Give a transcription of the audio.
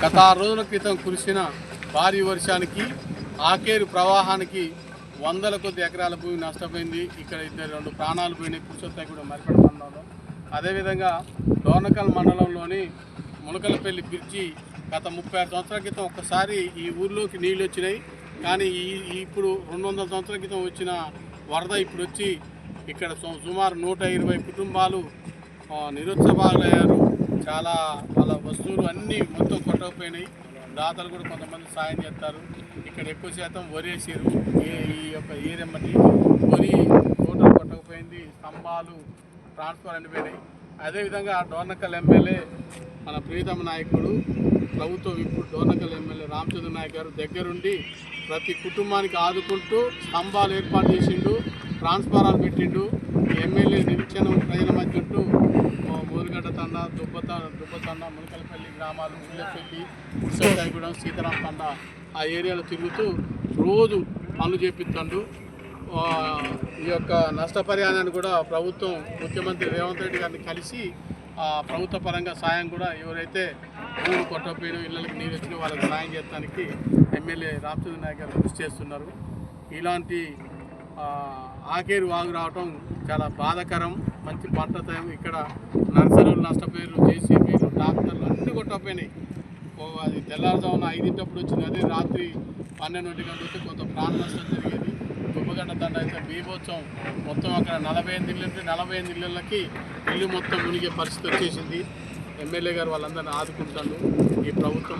గత 6 రోజుల క్రితం కురిసిన భారీ వర్షానికి ఆకేరు ప్రవాహానికి వందల కొద్ది ఎకరాల భూమి నష్టపోయింది. ఇక్కడ 2 ప్రాణాలు పోయినాయి పురుషోత్తగూడెం మరిపేట మండలంలో. అదేవిధంగా డోర్నకల్ మండలంలోని ములకలపల్లి బ్రిడ్జి గత 36 సంవత్సరాల క్రితం ఒక్కసారి ఈ ఊర్లోకి నీళ్ళు వచ్చినాయి. కానీ ఇప్పుడు 200 సంవత్సరాల క్రితం వచ్చిన వరద ఇప్పుడు వచ్చి ఇక్కడ సుమారు 120 కుటుంబాలు నిరుత్సాహాలయ్యారు. చాలా వాళ్ళ వస్తువులు అన్నీ మొత్తం కొట్టకపోయినాయి. దాతలు కూడా కొంతమంది సాయం చేస్తారు. ఇక్కడ ఎక్కువ శాతం వరి వేసారు. ఈ యొక్క ఏరెమ్మటి వరి టోటల్ కొట్టకపోయింది. స్తంభాలు ట్రాన్స్ఫర్ అనిపోయినాయి. అదేవిధంగా డోర్నకల్ ఎమ్మెల్యే మన ప్రీతమ నాయకుడు ప్రభుత్వం ఇప్పుడు డోర్నకల్ ఎమ్మెల్యే రామచంద్ర నాయక్ గారు దగ్గరుండి ప్రతి కుటుంబానికి ఆదుకుంటూ స్తంభాలు ఏర్పాటు చేసిండు, ట్రాన్స్ఫారాలు పెట్టిండు. ఎమ్మెల్యే నిరీక్షణ ప్రజల మధ్య ఉంటూ మూలిగడ్డ తండ, దుబ్బతండ, ములకలపల్లి గ్రామాలు, ఉల్లెపల్లి, పురుషోత్తగూడెం, సీతారాం తండ ఆ ఏరియాలో తిరుగుతూ రోజు పనులు చేపిస్తాడు. ఈ యొక్క నష్టపరిహారాన్ని కూడా ప్రభుత్వం ముఖ్యమంత్రి రేవంత్ రెడ్డి గారిని కలిసి ప్రభుత్వ పరంగా సాయం కూడా ఎవరైతే భూములు కొట్టకపోయినా ఇళ్ళకి నీరు వచ్చినా వాళ్ళకి సాయం చేయడానికి ఎమ్మెల్యే రామచంద్ర నాయక్ గారు కృషి చేస్తున్నారు. ఇలాంటి ఆకేరు వాగు రావటం చాలా బాధాకరం. మంచి పంట టైం ఇక్కడ నర్సరీలు నష్టపోయారు, జేసీబీలు, ట్రాక్టర్లు అన్నీ కొట్టకపోయినాయి. అది తెల్లారుజామున 5 వచ్చింది. అదే రాత్రి 12 గంటలకి కొంత ప్రాణ నష్టం జరిగేది. దుబ్బగడ్డ తండ అయితే బీభోత్సవం మొత్తం అక్కడ 45 ఇళ్ళు ఉంటే 45 ఇళ్ళకి ఇల్లు మొత్తం మునిగే పరిస్థితి వచ్చేసింది. ఎమ్మెల్యే గారు వాళ్ళందరినీ ఆదుకుంటాడు. ఈ ప్రభుత్వం